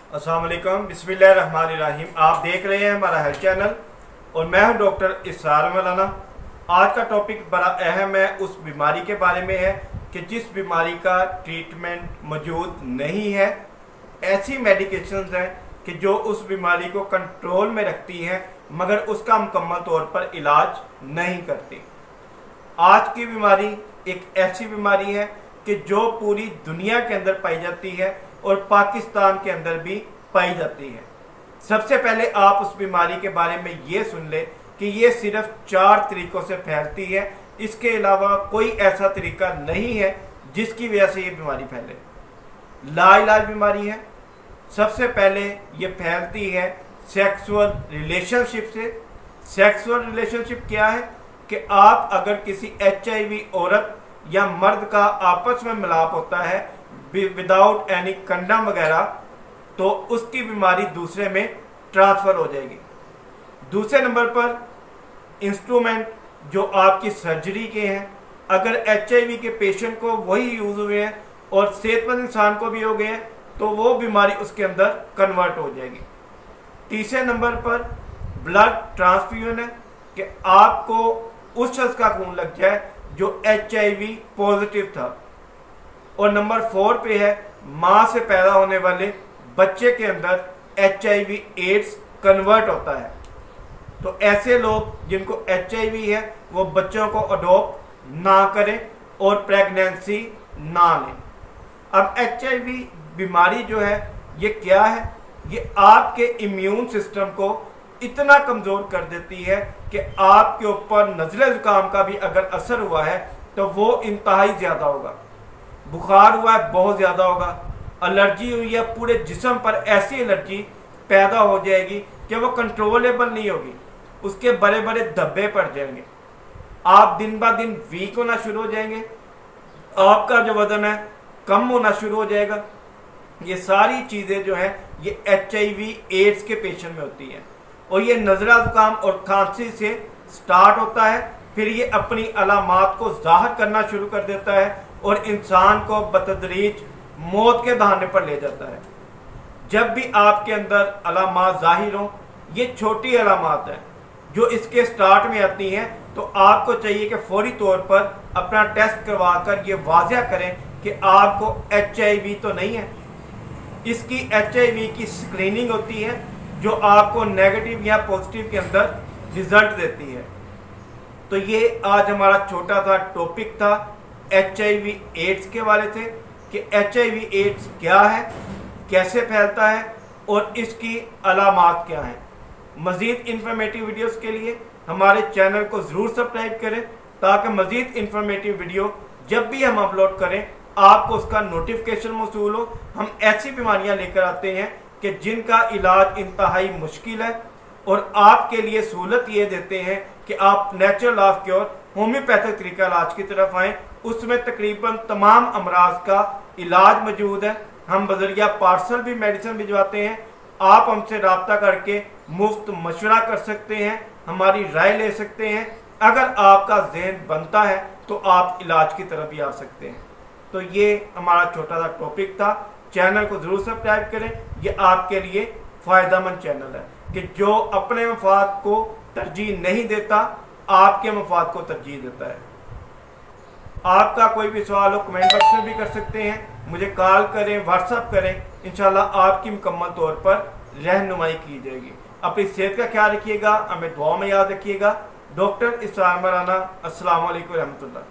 अस्सलाम वालेकुम, बिस्मिल्लाहिर्रहमानिर्रहीम। आप देख रहे हैं हमारा हेल्थ चैनल और मैं हूं डॉक्टर इसरार मौलाना। आज का टॉपिक बड़ा अहम है, उस बीमारी के बारे में है कि जिस बीमारी का ट्रीटमेंट मौजूद नहीं है। ऐसी मेडिकेशंस हैं कि जो उस बीमारी को कंट्रोल में रखती हैं मगर उसका मुकम्मल तौर पर इलाज नहीं करती। आज की बीमारी एक ऐसी बीमारी है कि जो पूरी दुनिया के अंदर पाई जाती है और पाकिस्तान के अंदर भी पाई जाती है। सबसे पहले आप उस बीमारी के बारे में ये सुन ले कि ये सिर्फ 4 तरीक़ों से फैलती है। इसके अलावा कोई ऐसा तरीका नहीं है जिसकी वजह से ये बीमारी फैले। लाइलाज बीमारी है। सबसे पहले ये फैलती है सेक्सुअल रिलेशनशिप से। सेक्सुअल रिलेशनशिप क्या है कि आप अगर किसी HIV औरत या मर्द का आपस में मिलाप होता है विदाउट एनी कंडम वगैरह, तो उसकी बीमारी दूसरे में ट्रांसफ़र हो जाएगी। दूसरे नंबर पर इंस्ट्रूमेंट जो आपकी सर्जरी के हैं, अगर HIV के पेशेंट को वही यूज़ हुए हैं और सेहतमंद इंसान को भी हो गए हैं तो वो बीमारी उसके अंदर कन्वर्ट हो जाएगी। तीसरे नंबर पर ब्लड ट्रांसफ्यूजन है कि आपको उस शख्स का खून लग जाए जो HIV पॉजिटिव था। और नंबर 4 पे है माँ से पैदा होने वाले बच्चे के अंदर HIV एड्स कन्वर्ट होता है। तो ऐसे लोग जिनको HIV है वो बच्चों को अडॉप्ट ना करें और प्रेगनेंसी ना लें। अब HIV बीमारी जो है ये क्या है, ये आपके इम्यून सिस्टम को इतना कमज़ोर कर देती है कि आपके ऊपर नज़ले ज़ुकाम का भी अगर असर हुआ है तो वो इंतहाई ज़्यादा होगा। बुखार हुआ है बहुत ज़्यादा होगा। एलर्जी हुई है, पूरे जिस्म पर ऐसी एलर्जी पैदा हो जाएगी कि वो कंट्रोलेबल नहीं होगी। उसके बड़े बड़े धब्बे पड़ जाएंगे। आप दिन ब दिन वीक होना शुरू हो जाएंगे। आपका जो वज़न है कम होना शुरू हो जाएगा। ये सारी चीज़ें जो हैं ये HIV एड्स के पेशेंट में होती हैं। और ये नज़ला ज़ुकाम और खांसी से स्टार्ट होता है, फिर ये अपनी अलामात को ज़ाहिर करना शुरू कर देता है और इंसान को बतदरीज मौत के दहाने पर ले जाता है। जब भी आपके अंदर अलामात ज़ाहिर हों, ये छोटी अलामात हैं जो इसके स्टार्ट में आती हैं, तो आपको चाहिए कि फौरी तौर पर अपना टेस्ट करवा कर ये वाज़िया करें कि आपको HIV तो नहीं है। इसकी HIV की स्क्रीनिंग होती है जो आपको नेगेटिव या पॉजिटिव के अंदर रिजल्ट देती है। तो ये आज हमारा छोटा सा टॉपिक था HIV एड्स के वाले से कि HIV एड्स क्या है, कैसे फैलता है और इसकी अलामात क्या हैं। मज़ीद इंफॉर्मेटिव वीडियोस के लिए हमारे चैनल को ज़रूर सब्सक्राइब करें ताकि मज़ीद इंफॉर्मेटिव वीडियो जब भी हम अपलोड करें आपको उसका नोटिफिकेशन मौसूल हो। हम ऐसी बीमारियां लेकर आते हैं कि जिनका इलाज इंतहाई मुश्किल है और आपके लिए सहूलत ये देते हैं कि आप नेचुरल ऑफ क्योर होम्योपैथिक तरीका इलाज की तरफ आएँ। उसमें तकरीबन तमाम अमराज का इलाज मौजूद है। हम बजरिया पार्सल भी मेडिसिन भिजवाते हैं। आप हमसे रब्ता करके मुफ्त मशवरा कर सकते हैं, हमारी राय ले सकते हैं। अगर आपका जहन बनता है तो आप इलाज की तरफ भी आ सकते हैं। तो ये हमारा छोटा सा टॉपिक था। चैनल को ज़रूर सब्सक्राइब करें। ये आपके लिए फ़ायदेमंद चैनल है कि जो अपने मफाद को तरजीह नहीं देता, आपके मफाद को तरजीह देता है। आपका कोई भी सवाल हो कमेंट बॉक्स में भी कर सकते हैं, मुझे कॉल करें, व्हाट्सअप करें। इंशाल्लाह आपकी मुकम्मल तौर पर रहनुमाई की जाएगी। अपनी सेहत का ख्याल रखिएगा, हमें दुआ में याद रखिएगा। डॉक्टर इसरार मौलाना। अस्सलाम वालेकुम रहमतुल्लाह।